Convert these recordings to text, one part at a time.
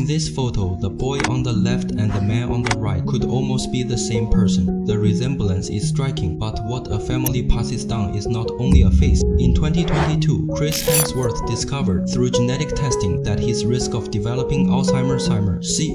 In this photo, the boy on the left and the man on the right could almost be the same person. The resemblance is striking, but what a family passes down is not only a face. In 2022, Chris Hemsworth discovered through genetic testing that his risk of developing Alzheimer's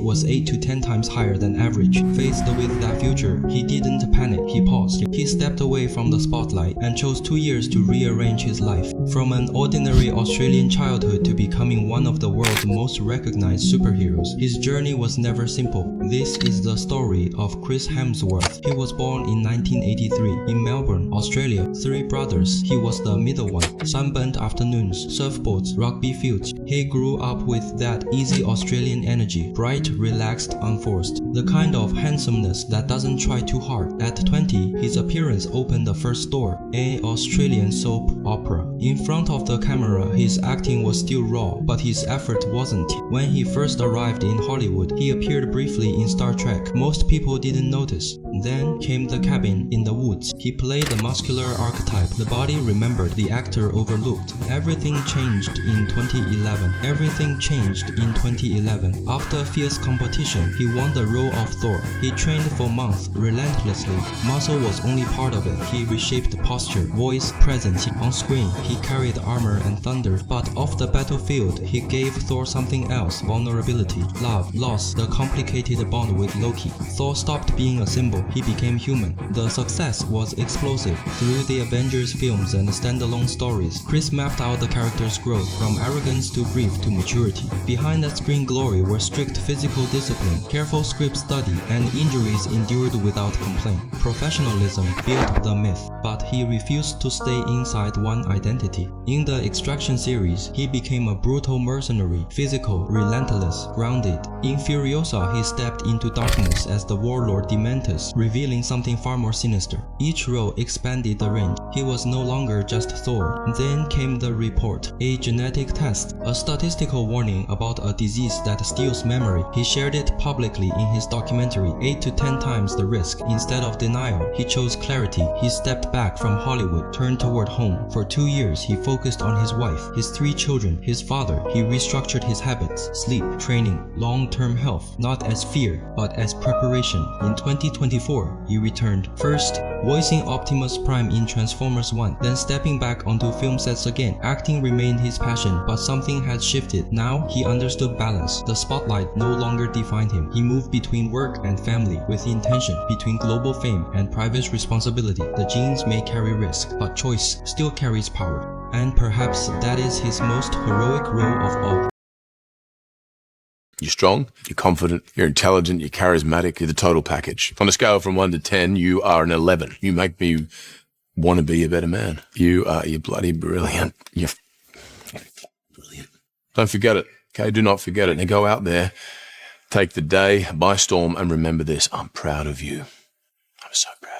was 8 to 10 times higher than average. Faced with that future, he didn't panic, he paused. He stepped away from the spotlight and chose 2 years to rearrange his life. From an ordinary Australian childhood to becoming one of the world's most recognized superheroes, his journey was never simple. This is the story of Chris Hemsworth. He was born in 1983 in Melbourne, Australia. 3 brothers. He was the middle one. Sunburnt afternoons, surfboards, rugby fields. He grew up with that easy Australian energy, bright, relaxed, unforced. The kind of handsomeness that doesn't try too hard. At 20, his appearance opened the first door, an Australian soap opera. In front of the camera, his acting was still raw, but his effort wasn't. When he first arrived in Hollywood, he appeared briefly in Star Trek. Most people didn't notice. Then came The Cabin in the Woods. He played the muscular archetype. The body remembered, the actor overlooked. Everything changed in 2011. Everything changed in 2011. After fierce competition, he won the role of Thor. He trained for months, relentlessly. Muscle was only part of it. He reshaped posture, voice, presence. On screen, he carried armor and thunder, but off the battlefield, he gave Thor something else: vulnerability, love, loss, the complicated bond with Loki. Thor stopped being a symbol. He became human. The success was explosive. Through the Avengers films and standalone stories, Chris mapped out the character's growth from arrogance to grief to maturity. Behind that screen glory were strict physical discipline, careful script study, and injuries endured without complaint. Professionalism built the myth, but he refused to stay inside one identity. In the Extraction series, he became a brutal mercenary, physical, relentless, grounded. In Furiosa, he stepped into darkness as the warlord Dementus, revealing something far more sinister. Each role expanded the range. He was no longer just Thor. Then came the report, a genetic test, a statistical warning about a disease that steals memory. He shared it publicly in his documentary, 8 to 10 times the risk. Instead of denial, he chose clarity. He stepped back from Hollywood, turned toward home. For 2 years, he focused on his wife, his 3 children, his father. He restructured his habits, sleep, training, long-term health, not as fear, but as preparation. In 2024, he returned. First, voicing Optimus Prime in Transformers 1, then stepping back onto film sets again. Acting remained his passion, but something had shifted. Now, he understood balance. The spotlight no longer defined him. He moved between work and family with intention, between global fame and private responsibility. The genes may carry risk, but choice still carries power. And perhaps that is his most heroic role of all. You're strong, you're confident, you're intelligent, you're charismatic, you're the total package. On a scale from 1 to 10, you are an 11. You make me want to be a better man. You're bloody brilliant. You're brilliant. Don't forget it, okay? Do not forget it. Now go out there, take the day by storm, and remember this. I'm proud of you. I'm so proud.